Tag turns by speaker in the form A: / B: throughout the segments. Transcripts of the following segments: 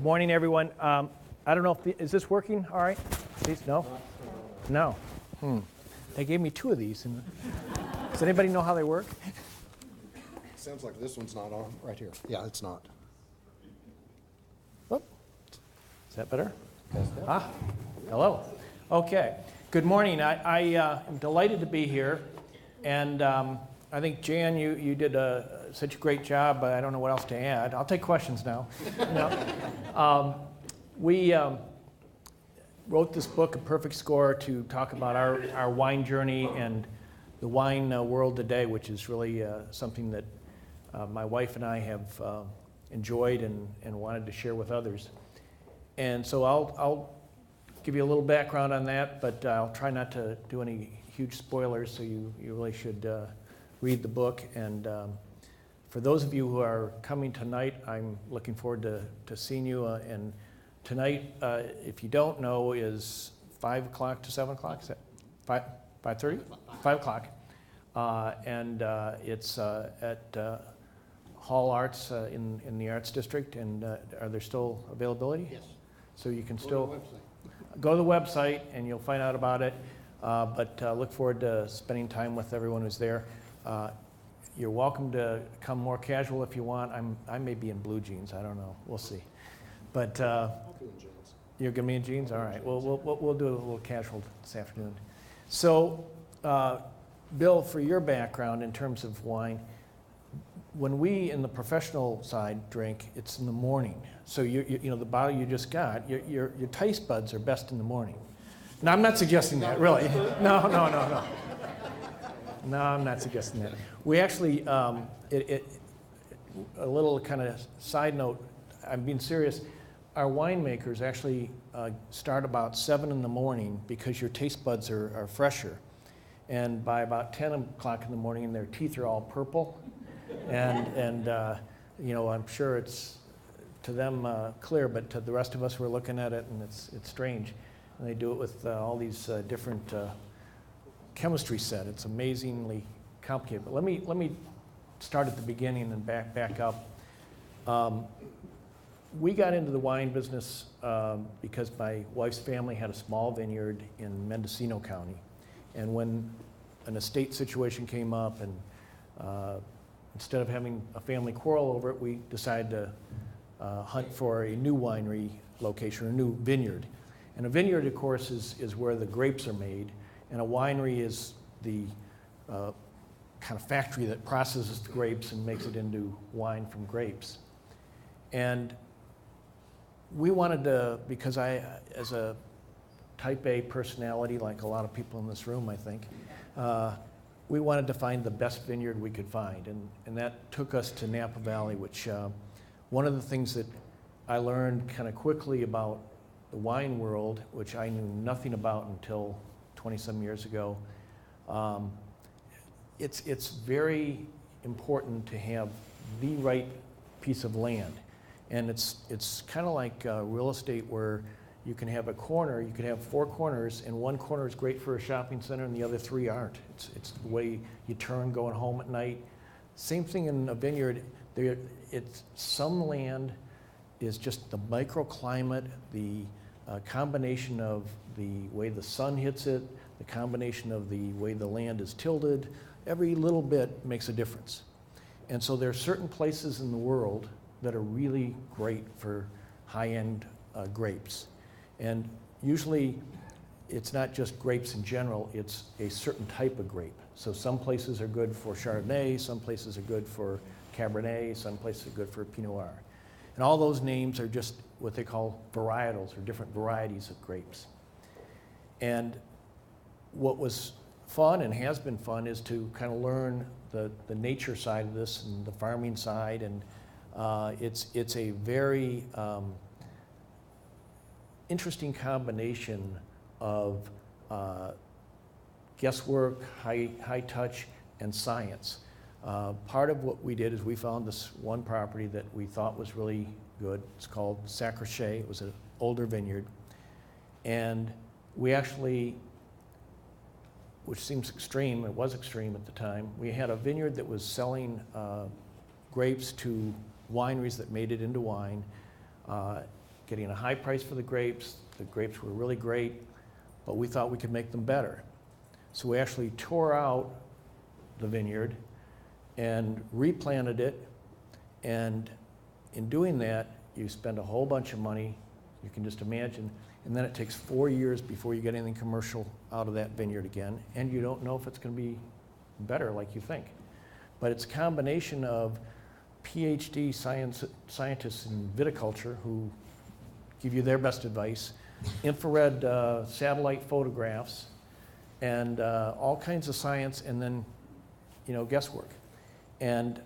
A: morning, everyone. I don't know if is this working all right? Please, no? No. They gave me two of these. Does anybody know how they work?
B: Sounds like this one's not on right here. Yeah, it's not.
A: Oh, is that better? Hello. Okay. Good morning. I am delighted to be here, and I think Jan, you did such a great job. But I don't know what else to add. I'll take questions now. We wrote this book, A Perfect Score, to talk about our wine journey and the wine world today, which is really something that my wife and I have enjoyed and wanted to share with others. And so I'll give you a little background on that, but I'll try not to do any huge spoilers, so you really should read the book. And for those of you who are coming tonight, I'm looking forward to seeing you. And tonight, if you don't know, is 5 o'clock to 7 o'clock? Is that 5:30? 5 o'clock. And it's at Hall Arts in the Arts District. And are there still availability?
B: Yes.
A: So you can still go to the website and you'll find out about it. But look forward to spending time with everyone who's there. You're welcome to come more casual if you want. I may be in blue jeans. I don't know. We'll see. But you're gonna be in jeans. All right. We'll do a little casual this afternoon. So, Bill, for your background in terms of wine, when we in the professional side drink, it's in the morning. So you know the bottle you just got, your taste buds are best in the morning. Now I'm not suggesting that, really. No. No, I'm not suggesting that. We actually, a little kind of side note, I'm being serious. Our winemakers actually start about 7 in the morning because your taste buds are fresher. And by about 10 o'clock in the morning, their teeth are all purple. And you know, I'm sure it's to them clear, but to the rest of us, we're looking at it and it's strange. And they do it with all these different chemistry set. It's amazingly complicated. But let me start at the beginning and back up. We got into the wine business because my wife's family had a small vineyard in Mendocino County. And when an estate situation came up and instead of having a family quarrel over it, we decided to hunt for a new winery location, or a new vineyard. And a vineyard, of course, is where the grapes are made, and a winery is the kind of factory that processes the grapes and makes it into wine from grapes. And we wanted to, because I, as a type A personality, like a lot of people in this room, I think, we wanted to find the best vineyard we could find. And that took us to Napa Valley, which one of the things that I learned kind of quickly about the wine world, which I knew nothing about until 20-some years ago, it's very important to have the right piece of land. And it's kind of like real estate, where you can have a corner, you could have 4 corners, and one corner is great for a shopping center and the other 3 aren't. It's the way you turn going home at night. Same thing in a vineyard. Some land is just the microclimate, the combination of the way the sun hits it, the combination of the way the land is tilted. Every little bit makes a difference. And so there are certain places in the world that are really great for high-end grapes. And usually it's not just grapes in general, it's a certain type of grape. So some places are good for Chardonnay, some places are good for Cabernet, some places are good for Pinot Noir. And all those names are just what they call varietals, or different varieties of grapes. And what was fun and has been fun is to kind of learn the nature side of this and the farming side. And it's a very interesting combination of guesswork, high touch, and science. Part of what we did is we found this one property that we thought was really good. It's called Sacrochet. It was an older vineyard. And we actually, which seems extreme, it was extreme at the time, we had a vineyard that was selling grapes to wineries that made it into wine. getting a high price for the grapes. The grapes were really great, but we thought we could make them better. So we actually tore out the vineyard and replanted it. And in doing that, you spend a whole bunch of money, you can just imagine, and then it takes 4 years before you get anything commercial out of that vineyard again, and you don't know if it's going to be better like you think. But it's a combination of PhD scientists in viticulture who give you their best advice, infrared satellite photographs, and all kinds of science, and then, guesswork. And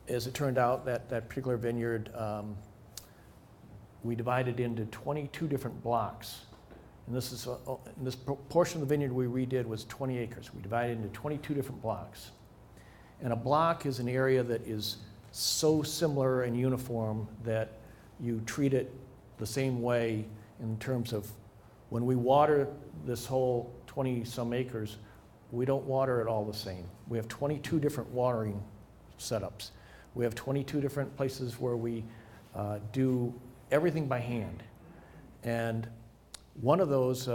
A: as it turned out, that particular vineyard, we divided into 22 different blocks. And this portion of the vineyard we redid was 20 acres. We divided into 22 different blocks. And a block is an area that is so similar and uniform that you treat it the same way in terms of when we water this whole 20-some acres, we don't water it all the same. We have 22 different watering setups. We have 22 different places where we do everything by hand. And one of those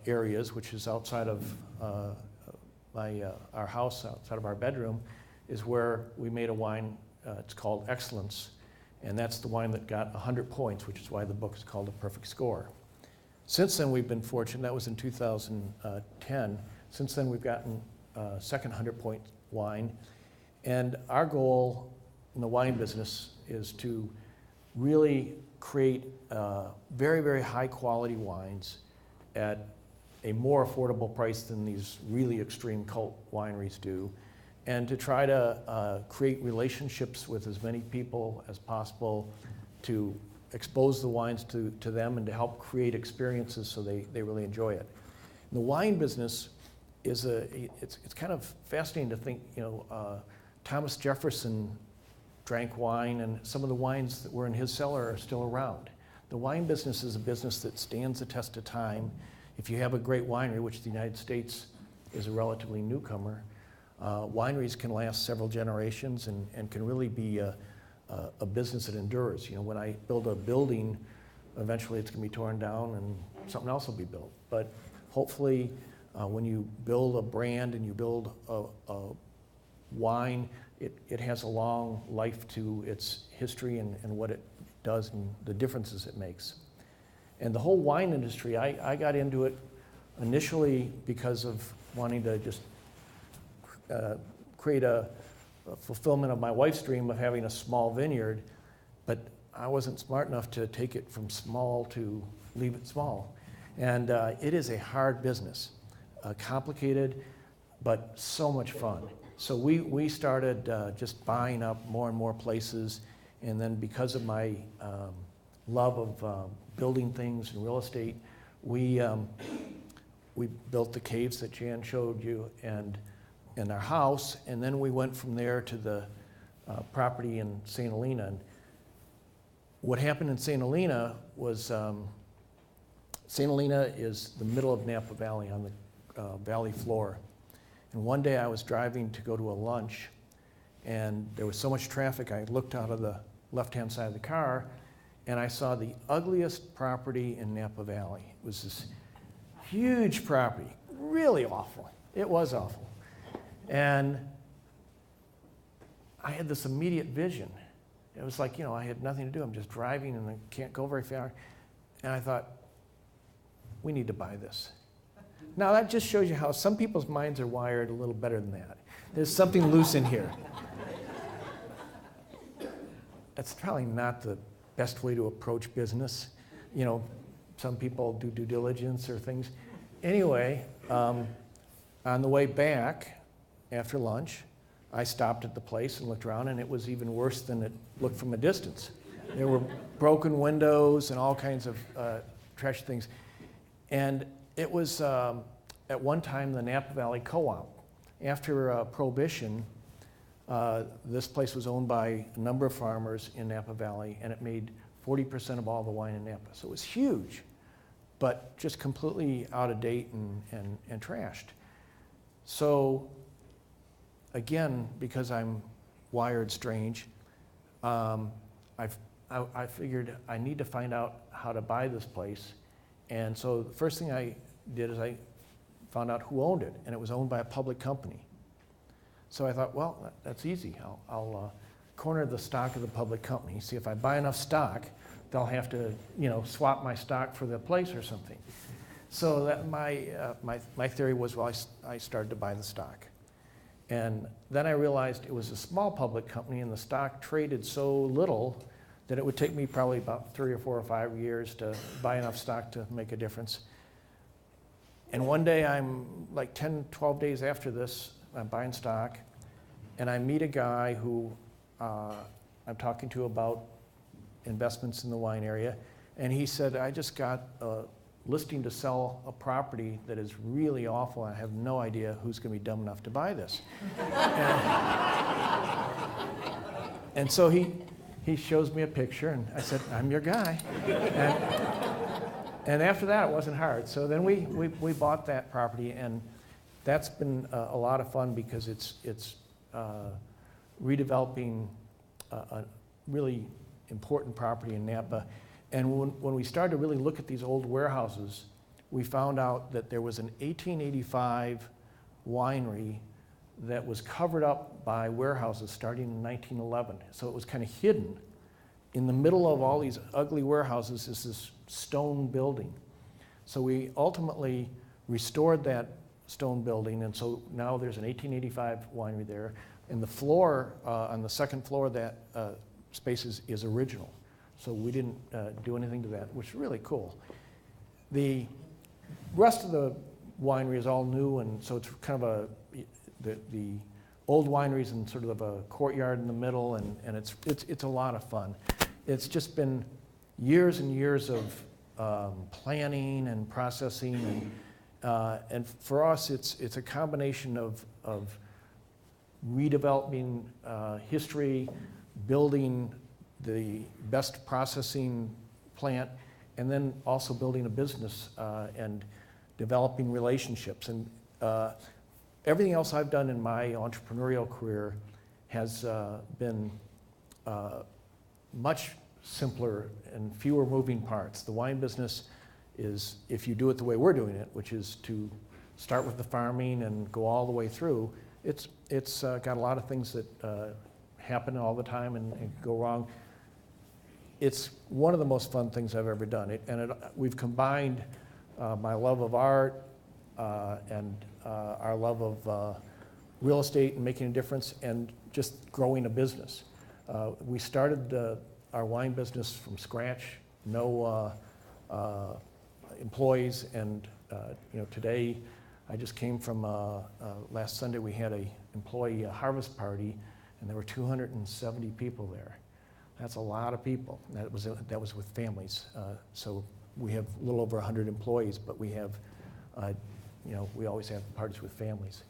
A: areas, which is outside of our house, outside of our bedroom, is where we made a wine, it's called Excellence, and that's the wine that got 100 points, which is why the book is called A Perfect Score. Since then, we've been fortunate, that was in 2010, since then we've gotten second 100-point wine, and our goal in the wine business is to really create very, very high quality wines at a more affordable price than these really extreme cult wineries do, and to try to create relationships with as many people as possible to expose the wines to them and to help create experiences so they really enjoy it. And the wine business is it's kind of fascinating to think, Thomas Jefferson drank wine, and some of the wines that were in his cellar are still around. The wine business is a business that stands the test of time. If you have a great winery, which the United States is a relatively newcomer, wineries can last several generations and can really be a business that endures. When I build a building, eventually it's going to be torn down and something else will be built. But hopefully, when you build a brand and you build a wine, it has a long life to its history and what it does and the differences it makes. And the whole wine industry, I got into it initially because of wanting to just create a fulfillment of my wife's dream of having a small vineyard, but I wasn't smart enough to take it from small to leave it small. And it is a hard business, complicated, but so much fun. So we started just buying up more and more places, and then because of my love of building things and real estate, we built the caves that Jan showed you and our house, and then we went from there to the property in St. Helena. And what happened in St. Helena was St. Helena is the middle of Napa Valley on the valley floor. And one day I was driving to go to a lunch, and there was so much traffic, I looked out of the left-hand side of the car, and I saw the ugliest property in Napa Valley. It was this huge property, really awful. It was awful. And I had this immediate vision. It was like, I had nothing to do. I'm just driving and I can't go very far. And I thought, we need to buy this. Now that just shows you how some people's minds are wired a little better than that. There's something loose in here. That's probably not the best way to approach business. Some people do due diligence or things. Anyway, on the way back after lunch, I stopped at the place and looked around, and it was even worse than it looked from a distance. There were broken windows and all kinds of trash things. And it was, at one time, the Napa Valley Co-op. After Prohibition, this place was owned by a number of farmers in Napa Valley, and it made 40% of all the wine in Napa. So it was huge, but just completely out of date and trashed. So again, because I'm wired strange, I've I figured I need to find out how to buy this place. And so the first thing I did is I found out who owned it, and it was owned by a public company. So I thought, well, that's easy. I'll corner the stock of the public company. See, if I buy enough stock, they'll have to, swap my stock for the place or something. So that my theory was, well, I started to buy the stock. And then I realized it was a small public company, and the stock traded so little that it would take me probably about 3 or 4 or 5 years to buy enough stock to make a difference. And one day, I'm like 10, 12 days after this, I'm buying stock, and I meet a guy who I'm talking to about investments in the wine area, and he said, I just got a listing to sell a property that is really awful, and I have no idea who's going to be dumb enough to buy this. And so he shows me a picture, and I said, I'm your guy. And after that, it wasn't hard. So then we bought that property, and that's been a lot of fun because it's redeveloping a really important property in Napa. And when we started to really look at these old warehouses, we found out that there was an 1885 winery that was covered up by warehouses starting in 1911. So it was kind of hidden. In the middle of all these ugly warehouses is this stone building. So we ultimately restored that stone building, and so now there's an 1885 winery there. And the floor, on the second floor, that space is original. So we didn't do anything to that, which is really cool. The rest of the winery is all new, and so it's kind of the old winery's in sort of a courtyard in the middle, and it's a lot of fun. It's just been years and years of planning and processing, and for us, it's a combination of redeveloping history, building the best processing plant, and then also building a business and developing relationships. And everything else I've done in my entrepreneurial career has been much simpler and fewer moving parts. The wine business is, if you do it the way we're doing it, which is to start with the farming and go all the way through, it's got a lot of things that happen all the time and go wrong. It's one of the most fun things I've ever done. We've combined my love of art and our love of real estate and making a difference and just growing a business. We started our wine business from scratch, no employees, and today I just came from last Sunday we had a employee harvest party, and there were 270 people there. That's a lot of people. That was with families. So we have a little over 100 employees, but we have, we always have parties with families.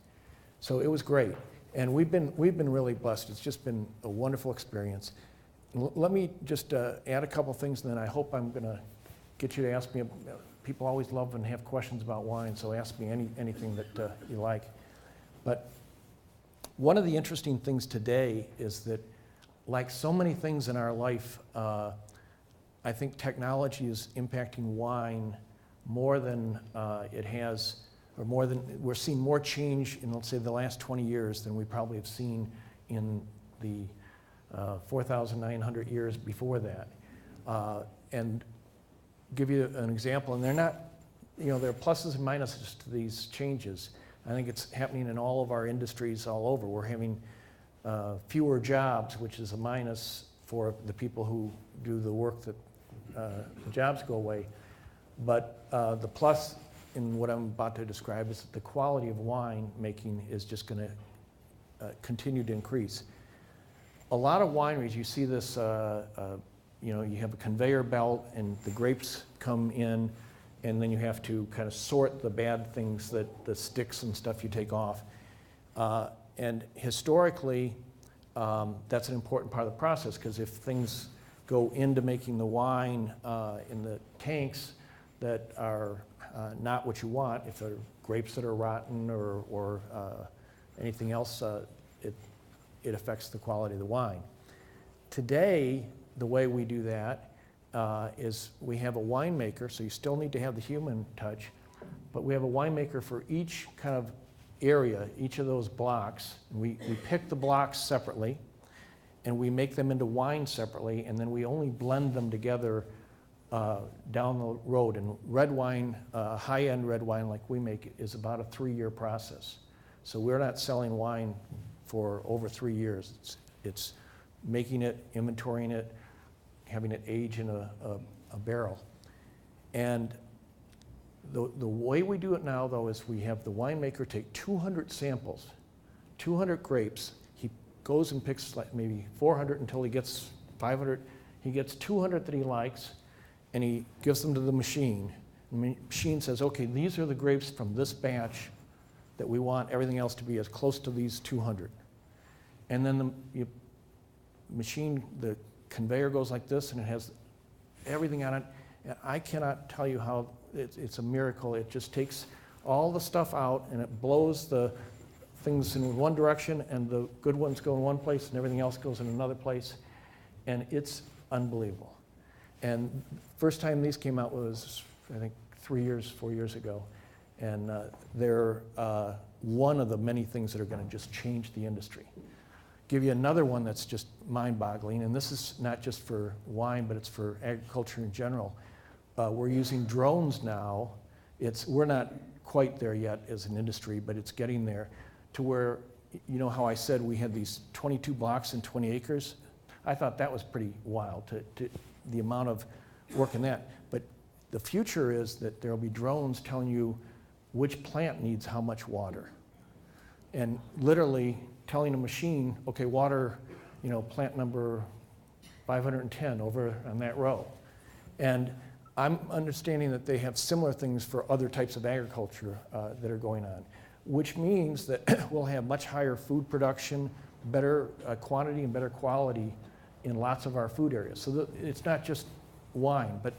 A: So it was great, and we've been really blessed. It's just been a wonderful experience. Let me just add a couple things, and then I hope I'm going to get you to ask me. People always love and have questions about wine, so ask me anything that you like. But one of the interesting things today is that, like so many things in our life, I think technology is impacting wine more than it has, or more than, we're seeing more change in, let's say, the last 20 years than we probably have seen in the 4,900 years before that. And give you an example, and they're not, there are pluses and minuses to these changes. I think it's happening in all of our industries all over. We're having fewer jobs, which is a minus for the people who do the work that the jobs go away. But the plus in what I'm about to describe is that the quality of wine making is just going to continue to increase. A lot of wineries, you see this, you have a conveyor belt and the grapes come in, and then you have to kind of sort the bad things, the sticks and stuff you take off. And historically, that's an important part of the process, because if things go into making the wine in the tanks that are not what you want, if they're grapes that are rotten or anything else, it affects the quality of the wine. Today, the way we do that is we have a winemaker, so you still need to have the human touch, but we have a winemaker for each kind of area, each of those blocks. We pick the blocks separately, and we make them into wine separately, and then we only blend them together down the road. And red wine, high-end red wine like we make, is about a 3-year process. So we're not selling wine for over 3 years. It's making it, inventorying it, having it age in a barrel. And the way we do it now, though, is we have the winemaker take 200 samples, 200 grapes. He goes and picks like maybe 400 until he gets 500. He gets 200 that he likes, and he gives them to the machine. The machine says, okay, these are the grapes from this batch that we want everything else to be as close to these 200. And then the conveyor goes like this, and it has everything on it. And I cannot tell you how it's a miracle. It just takes all the stuff out, and it blows the things in one direction, and the good ones go in one place, and everything else goes in another place. And it's unbelievable. And first time these came out was, I think, 4 years ago. And they're one of the many things that are going to just change the industry. Give you another one that's just mind-boggling, and this is not just for wine, but it's for agriculture in general. We're using drones now. We're not quite there yet as an industry, but it's getting there to where, you know how I said we had these 22 blocks and 20 acres? I thought that was pretty wild, to the amount of work in that. But the future is that there'll be drones telling you which plant needs how much water. And literally telling a machine, okay, water, plant number 510 over on that row. And I'm understanding that they have similar things for other types of agriculture that are going on, which means that we'll have much higher food production, better quantity and better quality in lots of our food areas. So it's not just wine, but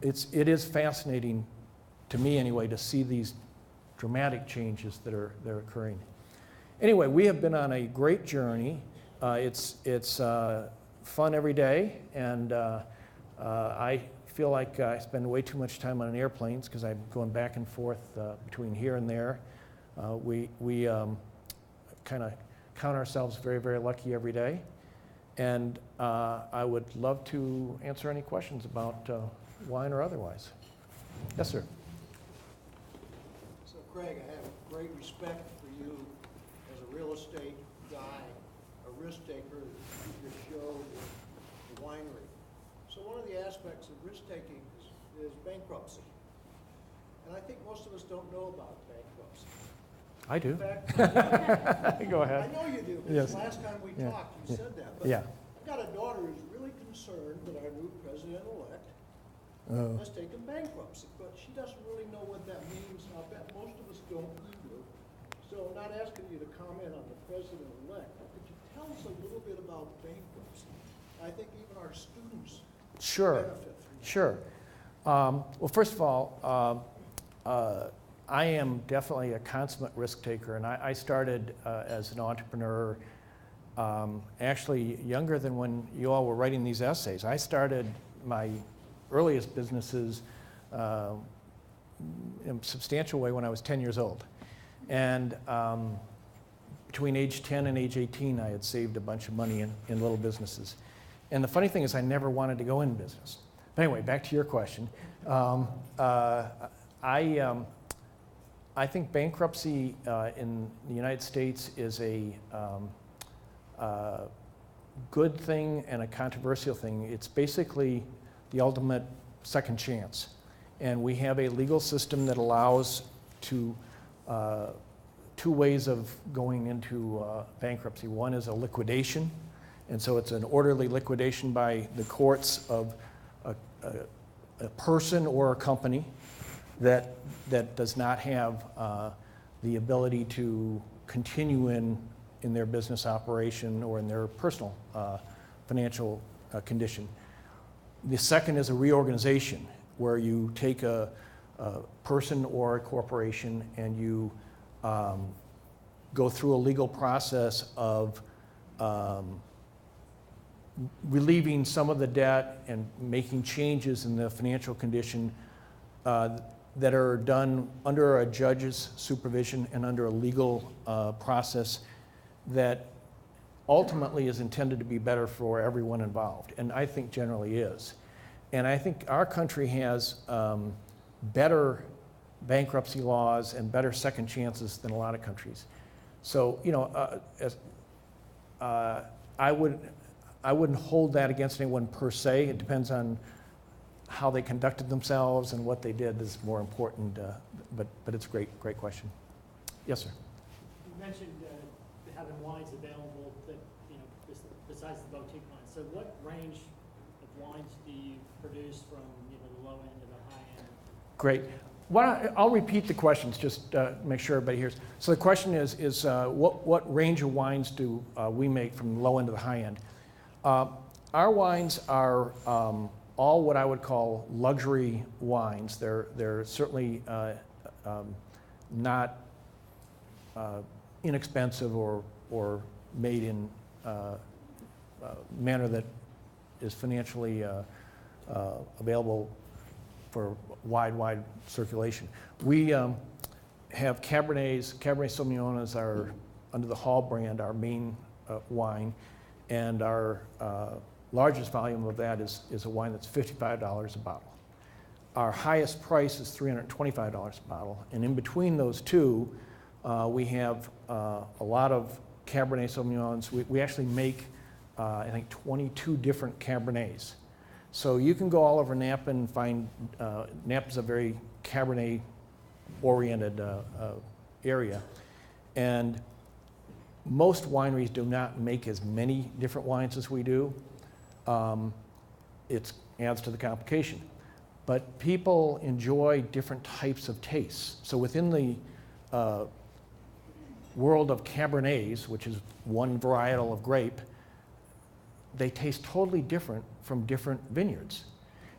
A: it is fascinating, to me anyway, to see these dramatic changes that are occurring. Anyway, we have been on a great journey. It's fun every day, and I feel like I spend way too much time on airplanes because I'm going back and forth between here and there. We kind of count ourselves very, very lucky every day. And I would love to answer any questions about wine or otherwise. Yes, sir.
C: So Craig, I have great respect for you as a real estate guy, a risk taker, your show, the winery. So one of the aspects of risk taking is bankruptcy. And I think most of us don't know about bankruptcy.
A: I do.
C: In fact,
A: Go ahead.
C: I know you do,
A: Yes.
C: because last time we
A: Yeah.
C: talked, you said that. But
A: Yeah.
C: I've got a daughter who's really concerned that our new president-elect has taken bankruptcy, but she doesn't really know what that means. I'll bet most of us don't either. So I'm not asking you to comment on the president-elect, but could you tell us a little bit about bankruptcy? I think even our students
A: Sure.
C: benefit from that.
A: Sure. Well, first of all, I am definitely a consummate risk taker, and I started as an entrepreneur actually younger than when you all were writing these essays. I started my earliest businesses in a substantial way when I was 10 years old. And between age 10 and age 18, I had saved a bunch of money in little businesses. And the funny thing is I never wanted to go in business. But anyway, back to your question. I think bankruptcy in the United States is a good thing and a controversial thing. It's basically the ultimate second chance. And we have a legal system that allows two ways of going into bankruptcy. One is a liquidation, and so it's an orderly liquidation by the courts of a person or a company that does not have the ability to continue in their business operation or in their personal financial condition. The second is a reorganization, where you take a person or a corporation and you go through a legal process of relieving some of the debt and making changes in the financial condition that are done under a judge's supervision and under a legal process that ultimately is intended to be better for everyone involved, and I think generally is. And I think our country has better bankruptcy laws and better second chances than a lot of countries. So, you know, I wouldn't hold that against anyone per se. It depends on how they conducted themselves and what they did is more important, but it's a great question. Yes, sir.
D: You mentioned having wines available that, you know, besides the boutique wines. So what range of wines do you produce from, you know, the low end to the high end?
A: Great. I'll repeat the questions, just make sure everybody hears. So the question is what range of wines do we make from the low end to the high end? Our wines are all what I would call luxury wines. They're certainly not inexpensive or made in a manner that is financially available for wide circulation. We have Cabernets. Cabernet Sauvignon is our, under the Hall brand, our main wine, and our largest volume of that is a wine that's $55 a bottle. Our highest price is $325 a bottle, and in between those two, we have a lot of Cabernet Sauvignons. We actually make, I think, 22 different Cabernets. So you can go all over Napa and find, Napa's a very Cabernet-oriented area, and most wineries do not make as many different wines as we do. It adds to the complication. But people enjoy different types of tastes. So within the world of Cabernets, which is one varietal of grape, they taste totally different from different vineyards.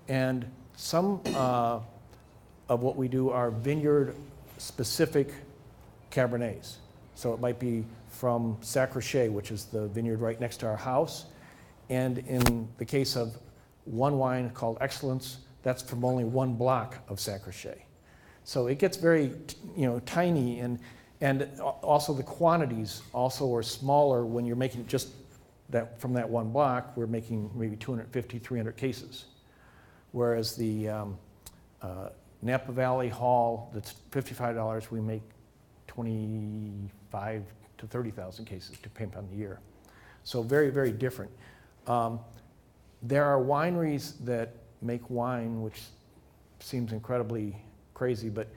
A: And some of what we do are vineyard-specific Cabernets. So it might be from Sacrochet, which is the vineyard right next to our house. And in the case of one wine called Excellence, that's from only one block of Sacrochet. So it gets very, you know, tiny, and also the quantities also are smaller when you're making just that from that one block. We're making maybe 250, 300 cases. Whereas the Napa Valley Hall, that's $55, we make 25 to 30,000 cases, depending on the year. So very different. There are wineries that make wine, which seems incredibly crazy, but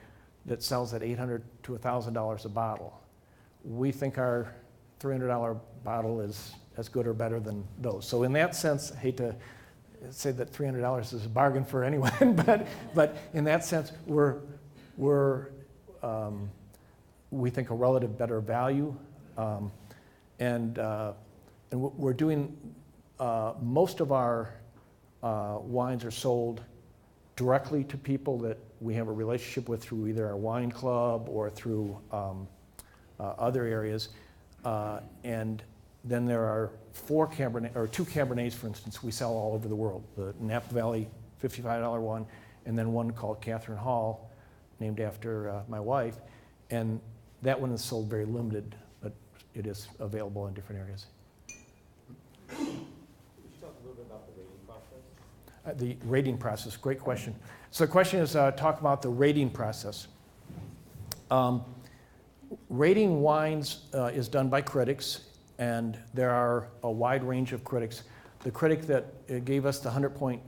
A: that sells at $800 to $1,000 a bottle. We think our $300 bottle is as good or better than those. So in that sense, I hate to say that $300 is a bargain for anyone, but in that sense, we think a relative better value, and we're doing most of our wines are sold directly to people that we have a relationship with through either our wine club or through other areas, and then there are two Cabernets, for instance, we sell all over the world. The Napa Valley $55 one, and then one called Catherine Hall, named after my wife, and that one is sold very limited, but it is available in different areas.
E: Could you talk a little bit about the rating process?
A: The rating process, great question. So the question is, talk about the rating process. Rating wines is done by critics, and there are a wide range of critics. The critic that gave us the 100-point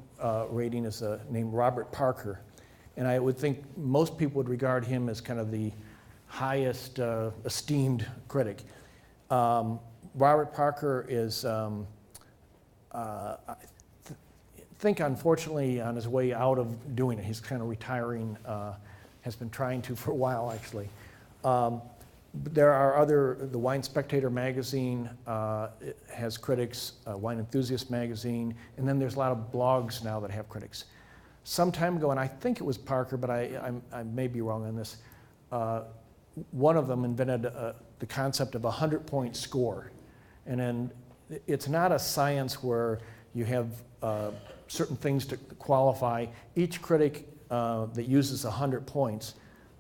A: rating is named Robert Parker, and I would think most people would regard him as kind of the highest esteemed critic. Robert Parker is, I think unfortunately on his way out of doing it. He's kind of retiring, has been trying to for a while actually. There are the Wine Spectator magazine has critics, Wine Enthusiast magazine, and then there's a lot of blogs now that have critics. Some time ago, and I think it was Parker, but I may be wrong on this, one of them invented the concept of a 100-point score. And then it's not a science where you have certain things to qualify. Each critic that uses 100 points,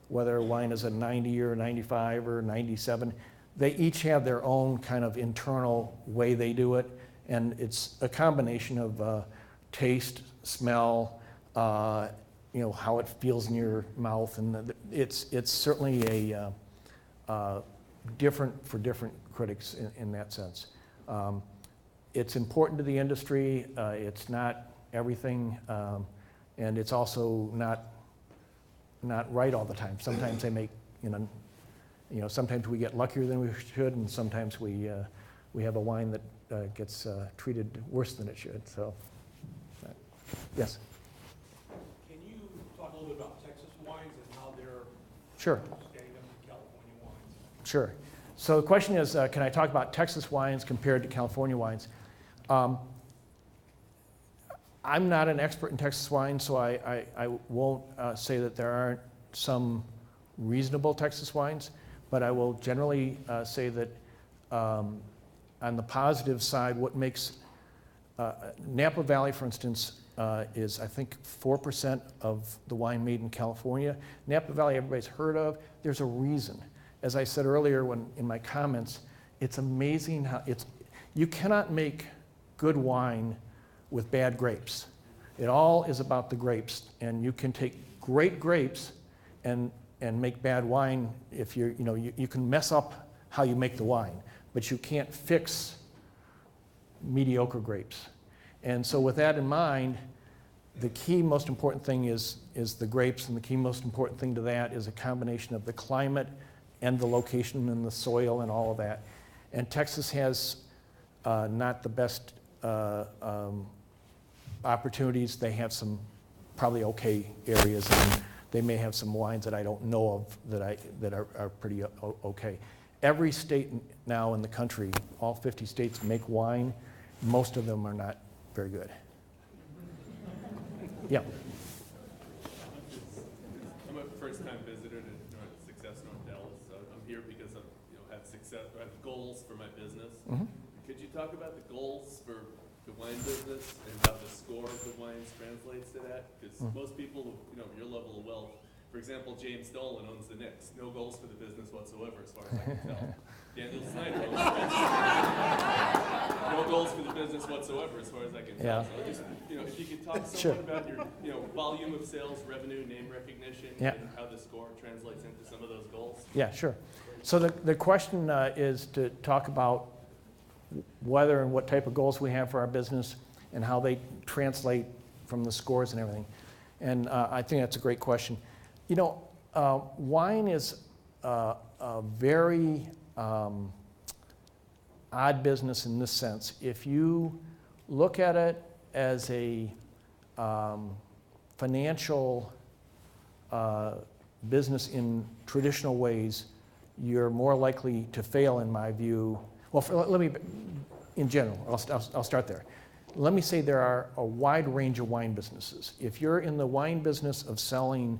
A: whether wine is a 90 or 95 or 97, they each have their own kind of internal way they do it, and it's a combination of taste, smell, how it feels in your mouth, and it's certainly a different for different critics in that sense. It's important to the industry. It's not everything, and it's also not right all the time. Sometimes they make, sometimes we get luckier than we should, and sometimes we have a wine that gets treated worse than it should. So, yes.
F: Can you talk a little bit about Texas wines and how they're
A: Sure.
F: getting them to California wines?
A: Sure. So the question is, can I talk about Texas wines compared to California wines? I'm not an expert in Texas wine, so I won't say that there aren't some reasonable Texas wines, but I will generally say that on the positive side, what makes Napa Valley, for instance, is I think 4% of the wine made in California. Napa Valley everybody's heard of. There's a reason. As I said earlier in my comments, it's amazing how you cannot make good wine with bad grapes. It all is about the grapes, and you can take great grapes and make bad wine if you can mess up how you make the wine, but you can't fix mediocre grapes. And so with that in mind, the key most important thing is the grapes, and the key most important thing to that is a combination of the climate and the location and the soil and all of that. And Texas has not the best opportunities. They have some probably okay areas, and they may have some wines that I don't know of that are pretty okay. Every state now in the country, all 50 states make wine. Most of them are not very good. Yeah.
G: I'm a first-time visitor to Success North Dallas. So I'm here because I've had success. I have goals for my business.
A: Mm-hmm.
G: Could you talk about the goals for the wine business and how the score of the wines translates to that? Because most people, your level of wealth, for example, James Dolan owns the Knicks. No goals for the business whatsoever, as far as I can tell. Daniel Snyder owns the Knicks. No goals for the business whatsoever, as far as I can tell.
A: Yeah.
G: So just, if you could talk
A: Sure.
G: somewhat about your, volume of sales, revenue, name recognition,
A: Yeah.
G: and how the score translates into some of those goals.
A: Yeah, sure. So the question is to talk about whether and what type of goals we have for our business and how they translate from the scores and everything. And I think that's a great question. Wine is a very odd business in this sense. If you look at it as a financial business in traditional ways, you're more likely to fail, in my view. Well, let me, in general, I'll start there. Let me say there are a wide range of wine businesses. If you're in the wine business of selling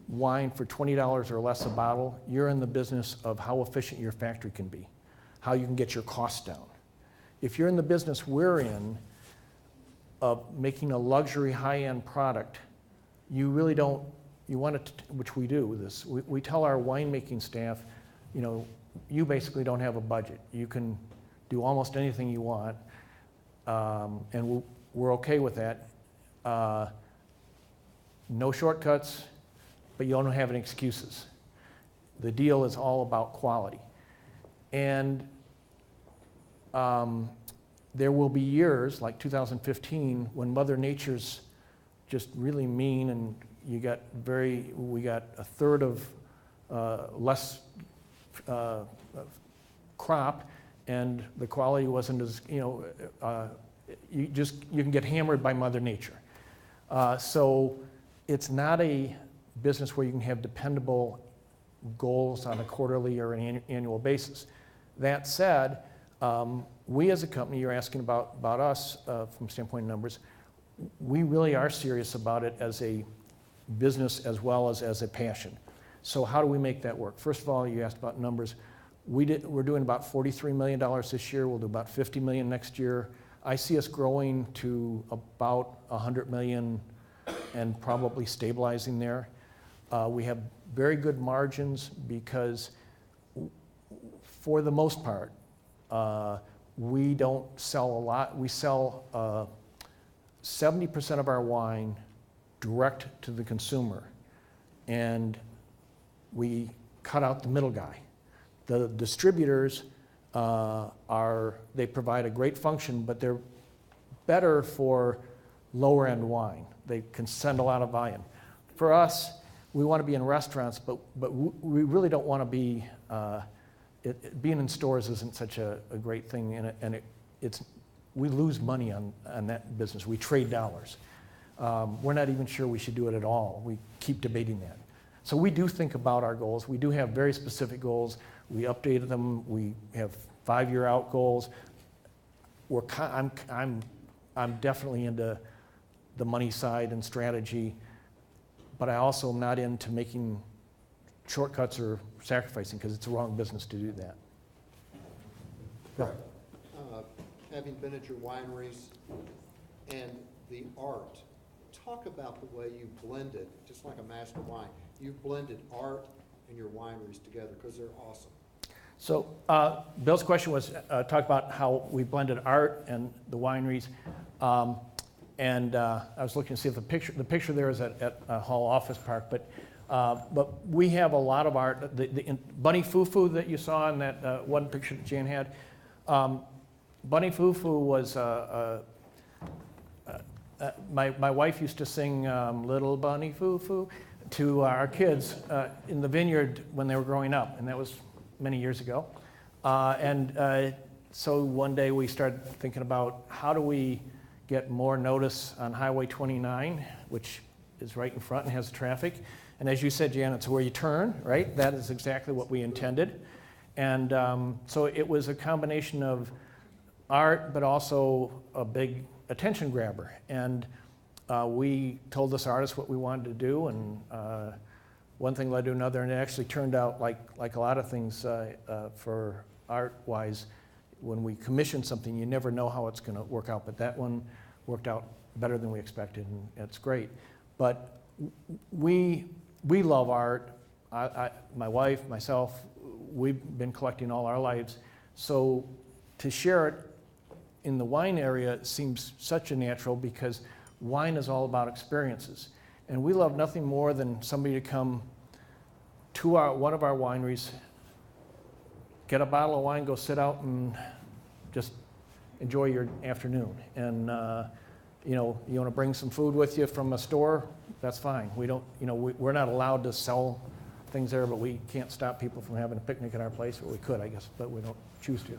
A: wine for $20 or less a bottle, you're in the business of how efficient your factory can be, how you can get your costs down. If you're in the business we're in of making a luxury high-end product, you really don't, you want to, which we do with this, we tell our winemaking staff, you basically don't have a budget. You can do almost anything you want, and we're okay with that. No shortcuts, but you don't have any excuses. The deal is all about quality. And there will be years, like 2015, when Mother Nature's just really mean, and we got a third of less crop, and the quality wasn't as, you can get hammered by Mother Nature. So it's not a business where you can have dependable goals on a quarterly or an annual basis. That said, we as a company, you're asking about us from standpoint of numbers, we really are serious about it as a business as well as a passion. So how do we make that work? First of all, you asked about numbers. We're doing about $43 million this year. We'll do about $50 million next year. I see us growing to about $100 million and probably stabilizing there. We have very good margins because, for the most part, we don't sell a lot. We sell 70% of our wine direct to the consumer, and we cut out the middle guy. The distributors they provide a great function, but they're better for lower end wine. They can send a lot of volume. For us, we want to be in restaurants, but we really don't want to be, being in stores isn't such a great thing, and we lose money on that business. We trade dollars. We're not even sure we should do it at all. We keep debating that. So we do think about our goals. We do have very specific goals. We updated them. We have 5-year out goals. I'm definitely into the money side and strategy, but I also am not into making shortcuts or sacrificing, because it's the wrong business to do that. Go.
C: Having been at your wineries and the art, talk about the way you blended, just like a master wine, you've blended art and your wineries together, because they're awesome.
A: So Bill's question was talk about how we blended art and the wineries. And I was looking to see if the picture there is at Hall Office Park, but we have a lot of art. The Bunny Fufu that you saw in that one picture that Jan had, Bunny Fufu was, my wife used to sing Little Bunny Fufu to our kids in the vineyard when they were growing up, and that was many years ago. So one day we started thinking about how do we get more notice on Highway 29, which is right in front and has traffic. And as you said, Jan, it's where you turn, right? That is exactly what we intended. And so it was a combination of art, but also a big attention grabber. And we told this artist what we wanted to do, and one thing led to another, and it actually turned out like a lot of things for art-wise. When we commission something, you never know how it's going to work out, but that one worked out better than we expected, and it's great. But we love art. My wife, myself, we've been collecting all our lives. So to share it in the wine area seems such a natural, because wine is all about experiences. And we love nothing more than somebody to come to one of our wineries, get a bottle of wine, go sit out and just enjoy your afternoon. And you want to bring some food with you from a store, that's fine. We don't, we're not allowed to sell things there, but we can't stop people from having a picnic at our place, or we could, I guess, but we don't choose to.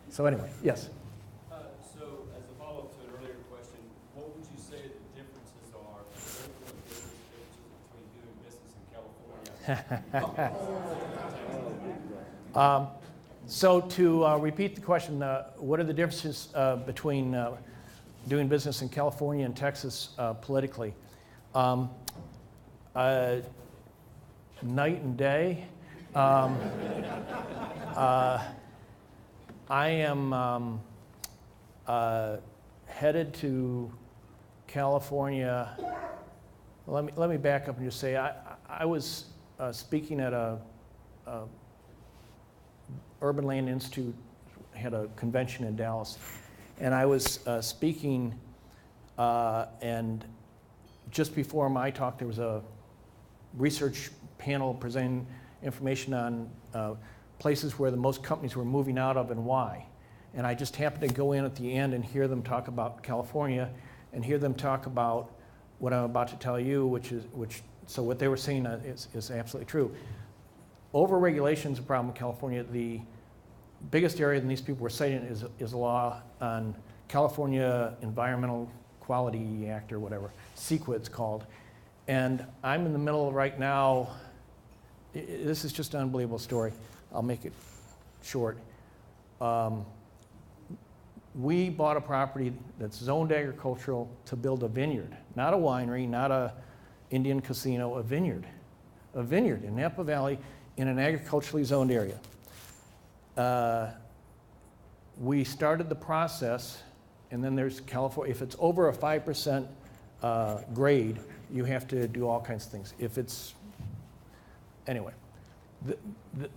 A: So anyway, yes.
F: So as a follow-up to an earlier question, what would you say the differences are, between doing business in California?
A: So to repeat the question, what are the differences between doing business in California and Texas politically? Night and day. I am headed to California. Let me back up and just say I was speaking at a Urban Land Institute, had a convention in Dallas, and I was speaking, and just before my talk there was a research panel presenting information on places where the most companies were moving out of and why. And I just happened to go in at the end and hear them talk about California, and hear them talk about what I'm about to tell you, so what they were saying is absolutely true. Overregulation is a problem in California. The biggest area that these people were citing is a law on California Environmental Quality Act, or whatever, CEQA it's called. And I'm in the middle right now. This is just an unbelievable story. I'll make it short. We bought a property that's zoned agricultural to build a vineyard, not a winery, not a Indian casino, a vineyard in Napa Valley in an agriculturally zoned area. we started the process, and then there's California, if it's over a 5% grade, you have to do all kinds of things. If it's, anyway,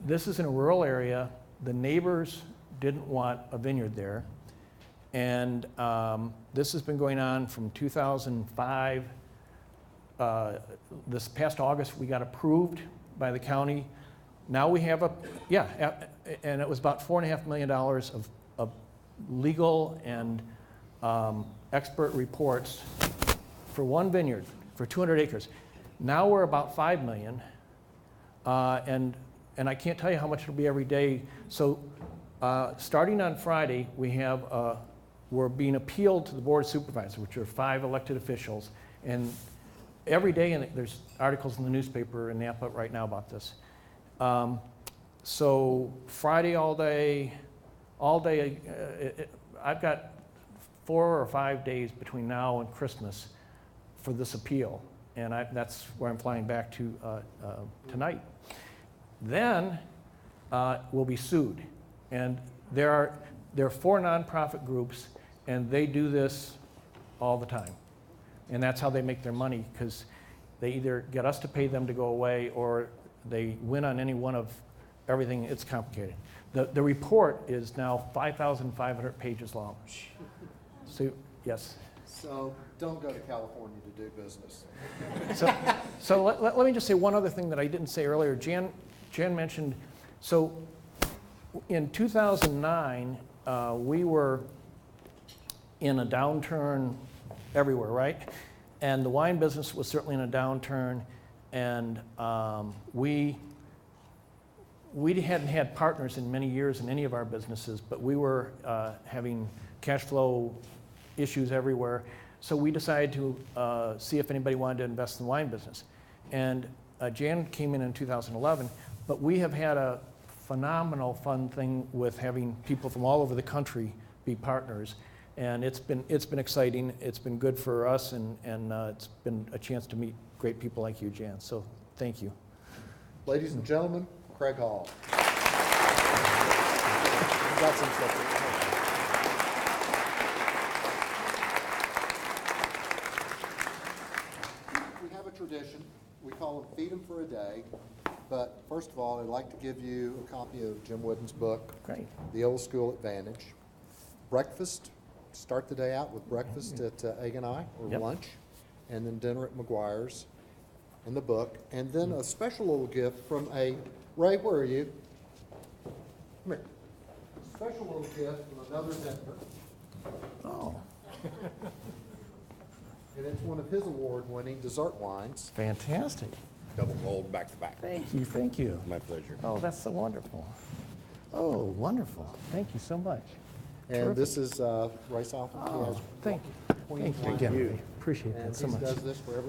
A: this is in a rural area. The neighbors didn't want a vineyard there. And this has been going on from 2005. This past August, we got approved by the county. Now we have and it was about $4.5 million of legal and expert reports for one vineyard for 200 acres. Now we're about $5 million, and I can't tell you how much it'll be every day. So starting on Friday, we're being appealed to the Board of Supervisors, which are 5 elected officials, and every day, and there's articles in the newspaper in Napa right now about this. So Friday all day, I've got 4 or 5 days between now and Christmas for this appeal, and that's where I'm flying back to tonight. Then we'll be sued, and there are 4 nonprofit groups, and they do this all the time, and that's how they make their money, because they either get us to pay them to go away, or they win on any one of everything. It's complicated. The report is now 5,500 pages long. So, yes.
B: So don't go to California to do business.
A: So let me just say one other thing that I didn't say earlier. Jan mentioned, so in 2009, we were in a downturn everywhere, right? And the wine business was certainly in a downturn, and we hadn't had partners in many years in any of our businesses, but we were having cash flow issues everywhere. So we decided to see if anybody wanted to invest in the wine business. And Jan came in 2011, but we have had a phenomenal fun thing with having people from all over the country be partners. And it's been exciting. It's been good for us, and it's been a chance to meet great people like you, Jan. So thank you.
B: Ladies and gentlemen, Craig Hall. You've got some stuff. We have a tradition. We call them Feed 'em for a Day. But first of all, I'd like to give you a copy of Jim Wooden's book,
A: Great.
B: The Old School Advantage. Breakfast, start the day out with breakfast at Egg and I, or
A: Yep.
B: lunch, and then dinner at McGuire's, and the book, and then a special little gift from Ray, where are you? Come here. Special little gift from another vintner,
A: Oh,
B: and it's one of his award-winning dessert wines.
A: fantastic.
H: Double gold back to back.
A: Thank you, thank you.
H: My pleasure.
A: Oh, that's so wonderful. Oh, wonderful. Thank you so much.
B: And this is Ray Southwick. He has
A: Oh, thank you.
B: Queen's
A: Thank you
B: wine.
A: again. Ray. Appreciate
B: And
A: that so
B: he
A: much.
B: does this for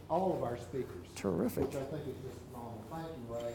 B: all of our speakers.
A: Terrific.
B: Which I think is just phenomenal. Thank you, Ray.